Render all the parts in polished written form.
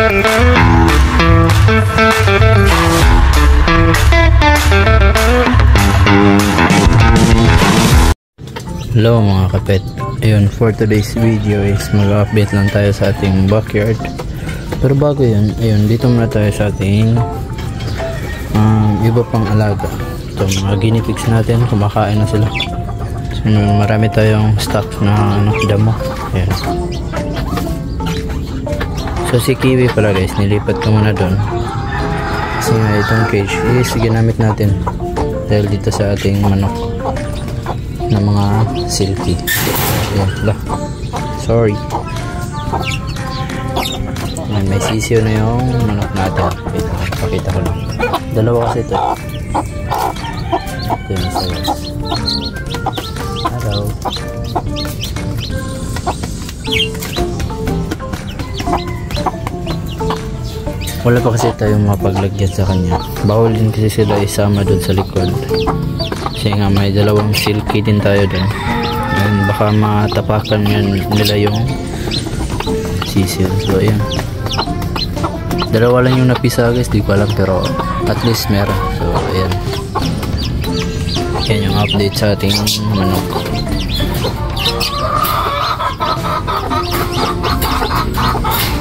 Hello mga kapet, ayun, for today's video is mag-update lang tayo sa ating backyard. Pero bago yun, ayun, dito muna tayo sa ating iba pang alaga. Ito, mga guinea pigs natin, kumakain na sila. So, marami tayong stock na damo. Ayun. So si Kiwi pala guys, nilipat ko muna doon kasi nga itong cage is ginamit natin dahil dito sa ating manok na mga silky. Ayan, sorry. Ayan, may sisiyo na yung manok natin. Wait, pakita ko lang. Dalawa kasi ito. Ito yung isa guys. Hello. Wala pa kasi tayong mapaglagyan sa kanya. Bawal din kasi sila isama doon sa likod. Kasi nga may dalawang silky din tayo doon. And baka matapakan nila yung sisil. So ayan. Dalawa lang yung napisa guys, di ko alam, pero at least meron. So ayan. Yan yung update sa ating manok.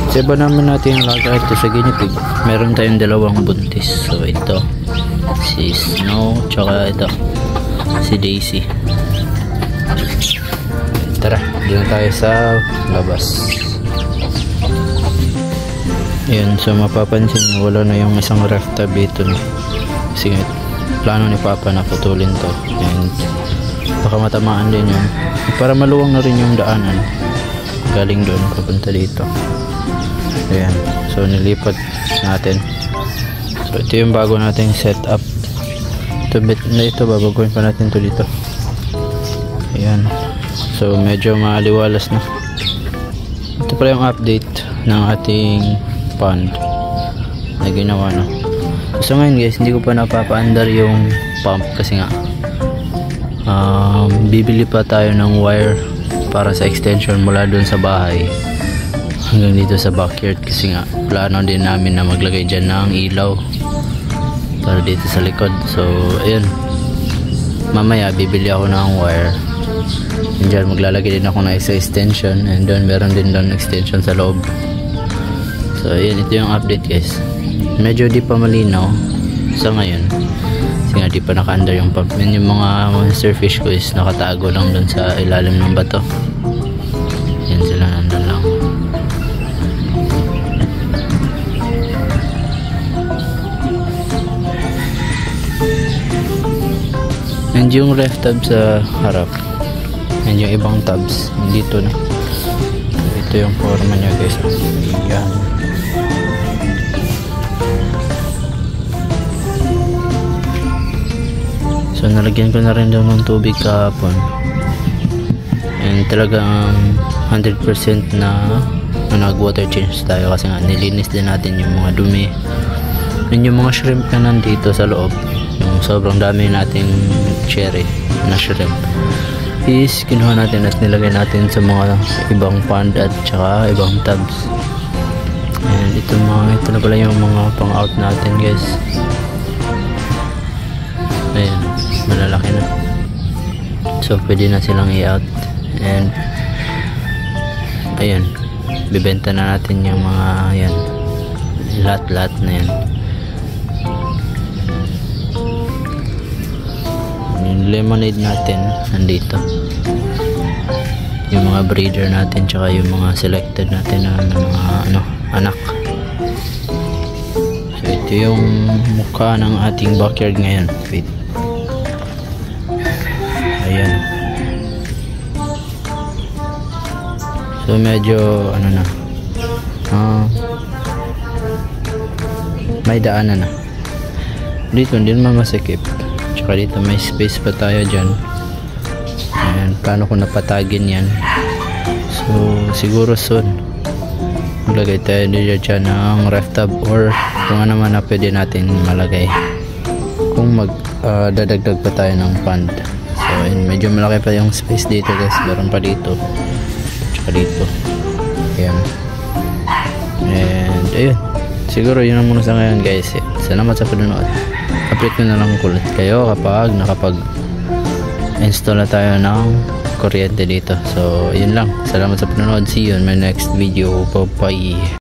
Sa iba naman natin yung alaga ito sa guinea pig, meron tayong dalawang buntis. So ito si Snow, tsaka ito si Daisy. Tara, dito tayo sa labas. Ayan, so mapapansin nyo, wala na yung isang ref tab dito na. Kasi plano ni Papa na putulin to. And baka matamaan din yun. Para maluwang na rin yung daanan galing doon papunta dito. Ayan, so nilipat natin. So ito yung bago nating setup. Ito babaguhin pa natin to dito. Ayan, so medyo maaliwalas na. Ito pala yung update ng ating pond na ginawa na. So ngayon guys, hindi ko pa napapaandar yung pump kasi nga bibili pa tayo ng wire para sa extension mula dun sa bahay hanggang dito sa backyard, kasi nga plano din namin na maglagay dyan ng ilaw para dito sa likod. So ayun, mamaya bibili ako ng wire and dyan maglalagay din ako ng isa extension, and doon meron din doon extension sa loob. So ayun, ito yung update guys. Medyo di pa malinaw sa ngayon kasi nga di pa naka-under yung pump. Yung mga monster fish ko is nakatago lang doon sa ilalim ng bato. Yan sila, nandun lang. And yung ref tab sa harap, and yung ibang tabs dito na. Ito yung forma niya guys. Yan. So nalagyan ko na rin daw ng tubig kahapon, and talagang 100% na nag water change tayo kasi nga nilinis din natin yung mga dumi. And yung mga shrimp na nandito sa loob, yung sobrang dami nating cherry na shrimp, is kinuha natin at nilagay natin sa mga ibang pond at saka ibang tubs. And ito na pala yung mga pang out natin guys. Ayan, malalaki na. So pwede na silang i-out. And ayan, bibenta na natin yung mga yan, lahat na yan. Yung lemonade natin nandito, yung mga breeder natin tsaka yung mga selected natin na mga anak. So ito yung mukha ng ating backyard ngayon. Wait. Ayan. So medyo may daanan na. Dito hindi naman masikip. Tsaka dito may space pa tayo dyan. Ayan, plano ko napatagin yan. So siguro soon maglagay tayo dyan ng ref tab, or kung ano man na pwede natin malagay kung dadagdag pa tayo ng pond. So ayun, medyo malaki pa yung space dito guys. Meron pa dito tsaka dito. Ayan. And ayun, siguro yun ang muna sa ngayon guys. Salamat sa panonood. Update ko na lang ulit kayo kapag install na tayo ng kuryente dito. So yun lang, salamat sa panonood. See you in my next video. Bye bye.